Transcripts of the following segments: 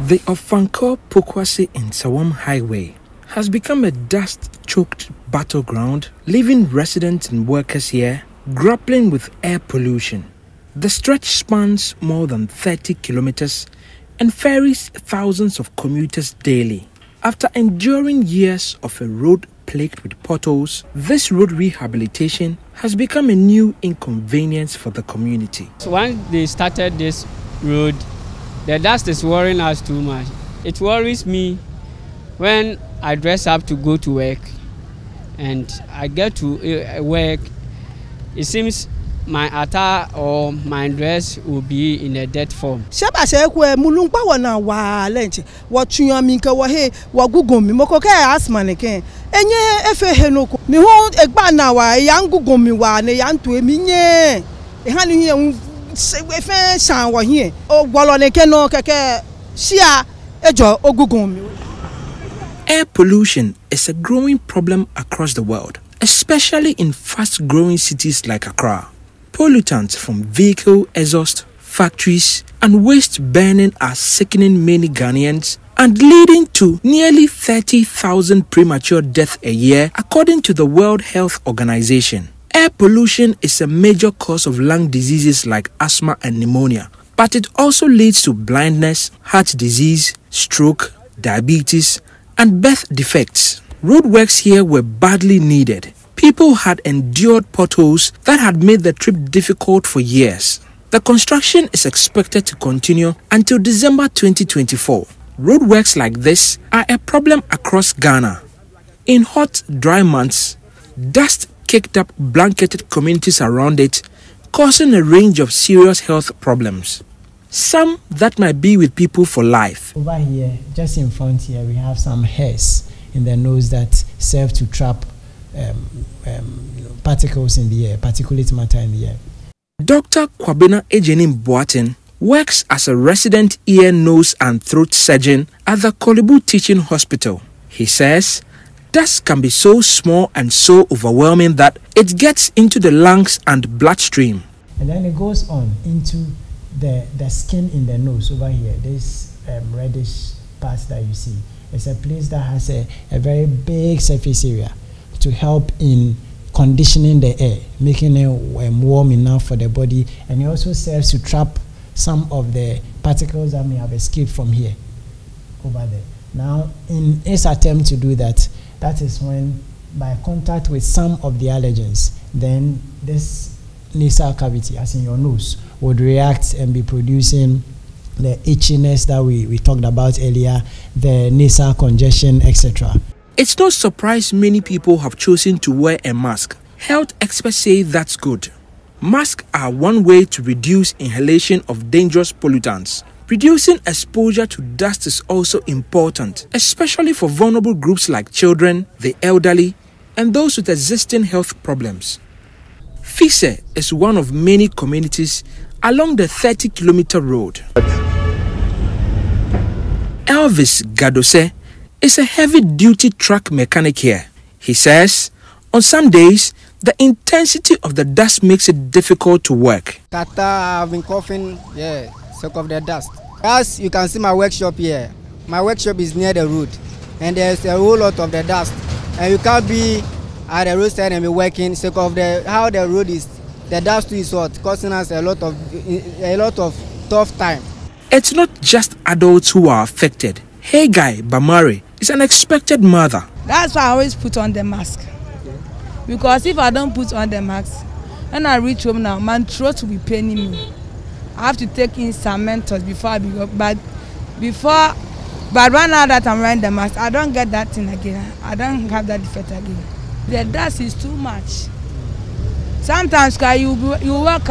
The Ofanko-Pokwase in Sawam Highway has become a dust-choked battleground, leaving residents and workers here grappling with air pollution. The stretch spans more than 30 kilometers and ferries thousands of commuters daily. After enduring years of a road plagued with potholes, this road rehabilitation has become a new inconvenience for the community. So once they started this road, the dust is worrying us too much. It worries me when I dress up to go to work and I get to work. It seems my attire or my dress will be in a dead form. Sheba shekwe mulungpa wana wa lenche wa chunyamika wa he wa gugomi moko ke asmane ke enye efe henoko mi ho egba na wa ya ngugomi wa ne ya nto emi nye ehanu ye efe san wa here o gbolo ne ke no keke sia ejo ogugomi. Air pollution is a growing problem across the world, especially in fast-growing cities like Accra. Pollutants from vehicle exhaust, factories, and waste burning are sickening many Ghanaians and leading to nearly 30,000 premature deaths a year, according to the World Health Organization. Air pollution is a major cause of lung diseases like asthma and pneumonia, but it also leads to blindness, heart disease, stroke, diabetes, and birth defects. Roadworks here were badly needed. People had endured potholes that had made the trip difficult for years. The construction is expected to continue until December 2024. Roadworks like this are a problem across Ghana. In hot, dry months, dust kicked up blanketed communities around it, causing a range of serious health problems. Some that might be with people for life. Over here, just in front here, we have some hairs in the nose that serve to trap particles in the air, particulate matter in the air. Dr. Kwabena Ejenim Boatin works as a resident ear, nose and throat surgeon at the Kolebu Teaching Hospital. He says dust can be so small and so overwhelming that it gets into the lungs and bloodstream. And then it goes on into the skin in the nose over here. This reddish part that you see. It's a place that has a very big surface area to help in conditioning the air, making it warm enough for the body, and it also serves to trap some of the particles that may have escaped from here over there. Now, in its attempt to do that, that is when, by contact with some of the allergens, then this nasal cavity, as in your nose, would react and be producing the itchiness that we talked about earlier, the nasal congestion, etc. It's no surprise many people have chosen to wear a mask. Health experts say that's good. Masks are one way to reduce inhalation of dangerous pollutants. Reducing exposure to dust is also important, especially for vulnerable groups like children, the elderly, and those with existing health problems. Fise is one of many communities along the 30-kilometer road. Elvis Gadose is a heavy-duty truck mechanic here. He says, on some days, the intensity of the dust makes it difficult to work. I've been coughing, sake of the dust. As you can see my workshop here, my workshop is near the road, and there's a whole lot of the dust. And you can't be at the roadside and be working sake of how the road is. The dust is causing us a lot of tough time. It's not just adults who are affected. Hegai Bamare is an expected mother. That's why I always put on the mask. Because if I don't put on the mask, when I reach home now, my throat will be paining me. I have to take in some Mentos before I be up. But right now that I'm wearing the mask, I don't get that thing again. I don't have that effect again. The dust is too much. Sometimes you work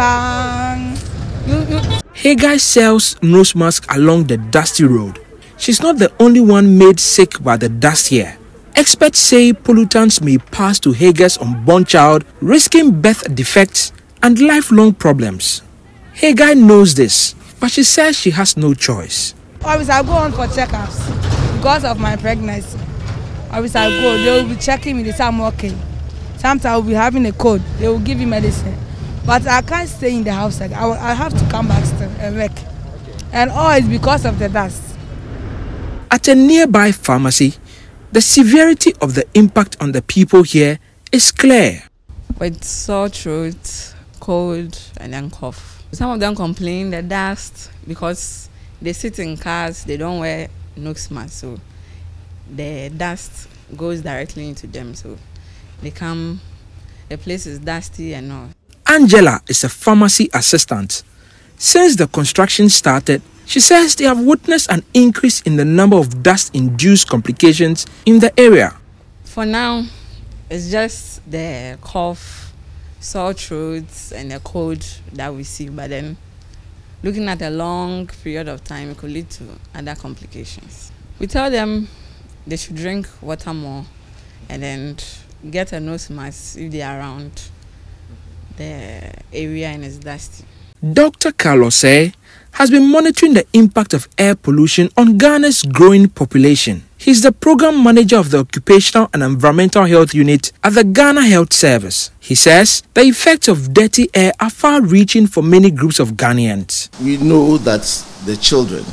Hegai sells nose mask along the dusty road. She's not the only one made sick by the dust here. Experts say pollutants may pass to Hegai's unborn child, risking birth defects and lifelong problems. Hegai knows this, but she says she has no choice. Always I go on for checkups because of my pregnancy. Always I go, they will be checking me, they say I'm okay. Sometimes I will be having a cold, they will give me medicine. But I can't stay in the house. I have to come back still and work. And all is because of the dust. At a nearby pharmacy, the severity of the impact on the people here is clear. With sore throat, cold, and then cough. Some of them complain the dust because they sit in cars, they don't wear nose mask, so the dust goes directly into them, so they come, the place is dusty and all. Angela is a pharmacy assistant. Since the construction started, she says they have witnessed an increase in the number of dust-induced complications in the area. For now, it's just the cough, sore throats, and the cold that we see, but then looking at a long period of time, it could lead to other complications. We tell them they should drink water more and then get a nose mask if they are around the area and it's dusty. Dr. Carlos has been monitoring the impact of air pollution on Ghana's growing population. He's the program manager of the Occupational and Environmental Health Unit at the Ghana Health Service. He says the effects of dirty air are far-reaching for many groups of Ghanaians. We know that the children,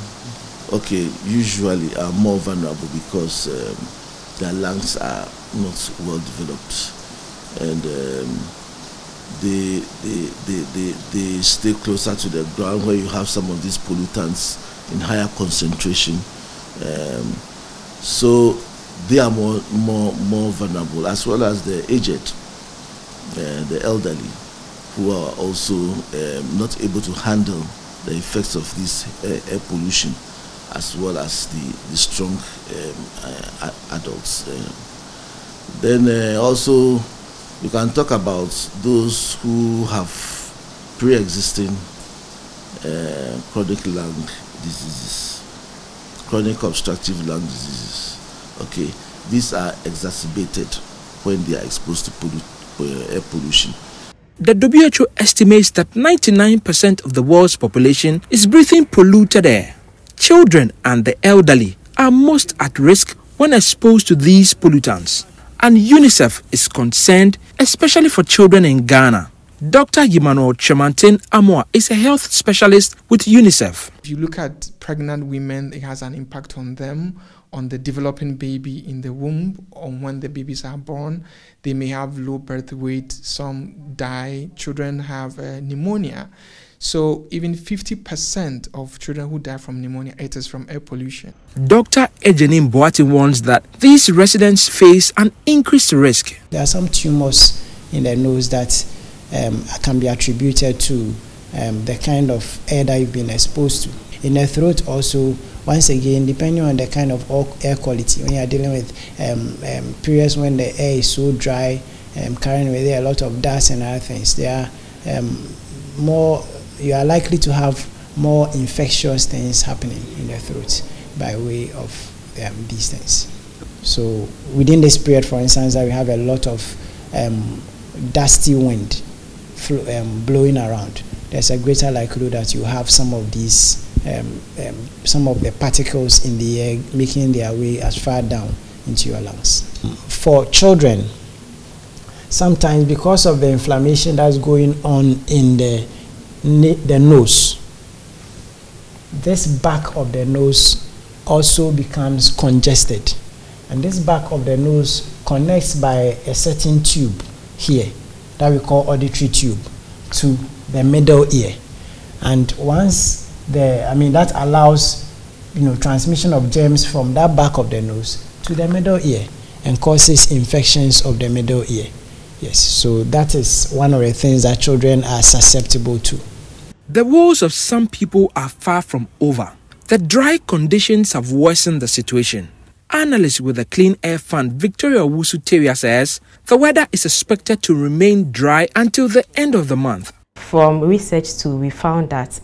usually are more vulnerable because their lungs are not well developed, and they stay closer to the ground where you have some of these pollutants in higher concentration. So they are more vulnerable, as well as the aged, the elderly, who are also not able to handle the effects of this air pollution, as well as the strong adults. Then also you can talk about those who have pre-existing chronic lung diseases, chronic obstructive lung diseases. These are exacerbated when they are exposed to air pollution. The WHO estimates that 99% of the world's population is breathing polluted air. Children and the elderly are most at risk when exposed to these pollutants, and UNICEF is concerned, especially for children in Ghana. Dr. Emmanuel Chemantin Amoa is a health specialist with UNICEF. If you look at pregnant women, it has an impact on them, on the developing baby in the womb, on when the babies are born. They may have low birth weight, some die, children have pneumonia. So even 50% of children who die from pneumonia, it is from air pollution. Dr. Ejenim Boati warns that these residents face an increased risk. There are some tumors in the nose that can be attributed to the kind of air that you've been exposed to. In the throat also, once again, depending on the kind of air quality, when you are dealing with periods when the air is so dry, carrying with it a lot of dust and other things, there are you are likely to have more infectious things happening in the throat by way of these things. So within this period, for instance, that we have a lot of dusty wind blowing around, there's a greater likelihood that you have some of these, some of the particles in the air making their way as far down into your lungs. For children, sometimes because of the inflammation that's going on in the nose, this back of the nose also becomes congested, and this back of the nose connects by a certain tube here that we call auditory tube to the middle ear, and once that allows transmission of germs from that back of the nose to the middle ear and causes infections of the middle ear. Yes, so that is one of the things that children are susceptible to. The woes of some people are far from over. The dry conditions have worsened the situation. Analyst with the Clean Air Fund, Victoria Wusu-Teria, says the weather is expected to remain dry until the end of the month. From research too, we found that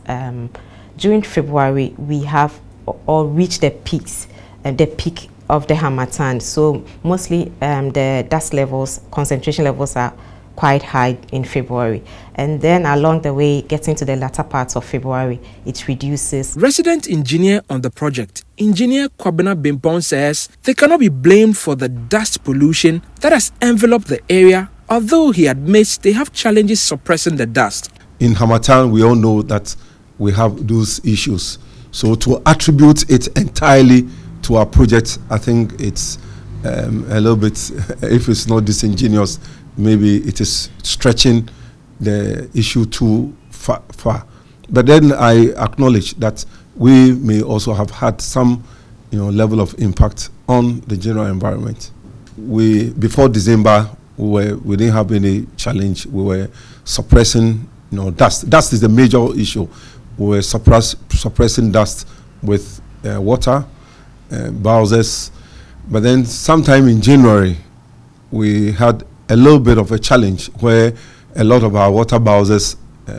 during February we have all reached the peaks, the peak of the Harmattan. So mostly the dust levels, concentration levels are quite high in February, and then along the way, getting to the latter parts of February, it reduces. Resident engineer on the project, Engineer Kwabena Bimpon, says they cannot be blamed for the dust pollution that has enveloped the area, although he admits they have challenges suppressing the dust. In Harmattan, we all know that we have those issues. So to attribute it entirely to our project, I think it's a little bit, if it's not disingenuous, maybe it is stretching the issue too far. But then I acknowledge that we may also have had some, level of impact on the general environment. Before December, we didn't have any challenge. We were suppressing, dust. Dust is the major issue. We were suppressing dust with water, bowsers. But then sometime in January, we had a little bit of a challenge where a lot of our water bowsers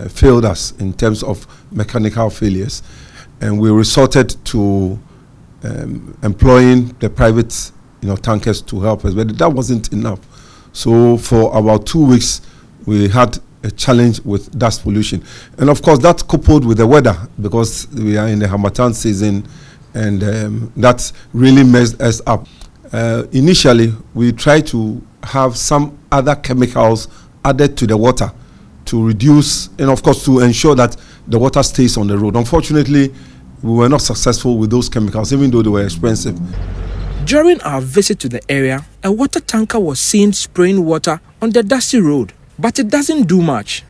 failed us in terms of mechanical failures. And we resorted to employing the private tankers to help us, but that wasn't enough. So for about 2 weeks, we had a challenge with dust pollution. And of course, that coupled with the weather, because we are in the Harmattan season, and that really messed us up. Initially, we tried to have some other chemicals added to the water to reduce, and of course, to ensure that the water stays on the road. Unfortunately, we were not successful with those chemicals, even though they were expensive. During our visit to the area, a water tanker was seen spraying water on the dusty road, but it doesn't do much.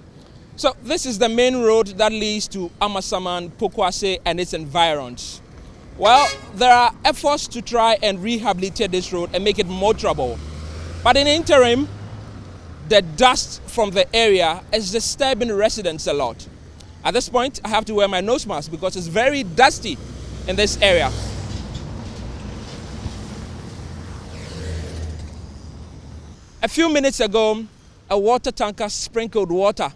So this is the main road that leads to Amasaman, Pokwase and its environs. Well, there are efforts to try and rehabilitate this road and make it motorable. But in the interim, the dust from the area is disturbing residents a lot. At this point, I have to wear my nose mask because it's very dusty in this area. A few minutes ago, a water tanker sprinkled water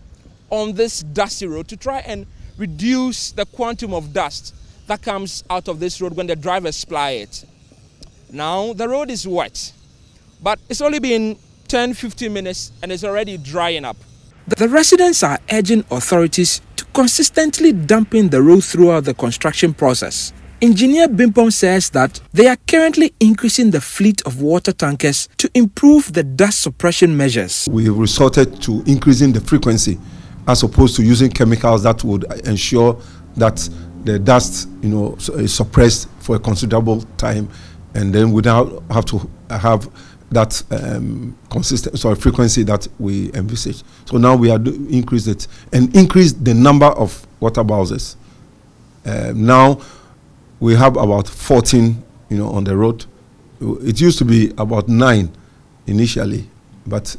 on this dusty road to try and reduce the quantum of dust that comes out of this road when the drivers ply it. Now, the road is wet, but it's only been 10-15 minutes and it's already drying up. The residents are urging authorities to consistently dampen the road throughout the construction process. Engineer Bimpom says that they are currently increasing the fleet of water tankers to improve the dust suppression measures. We resorted to increasing the frequency as opposed to using chemicals that would ensure that the dust, is suppressed for a considerable time, and then we now have to have that frequency that we envisage. So now we are increase it and increase the number of water bowsers. Now we have about 14, on the road. It used to be about 9 initially, but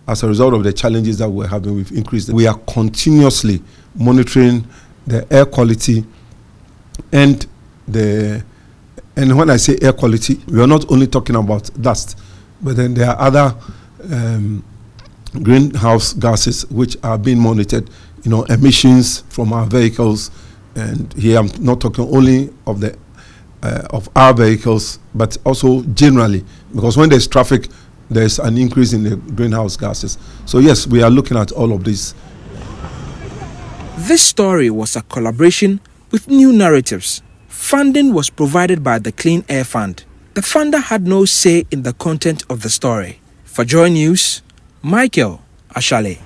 as a result of the challenges that we're having, we've increased it. We are continuously monitoring the air quality and when I say air quality, we are not only talking about dust, but then there are other greenhouse gases which are being monitored, emissions from our vehicles. And here I'm not talking only of our vehicles, but also generally, because when there's traffic, there's an increase in the greenhouse gases. So yes, we are looking at all of this. This story was a collaboration with New Narratives. Funding was provided by the Clean Air Fund. The funder had no say in the content of the story. For Joy News, Michael Ashale.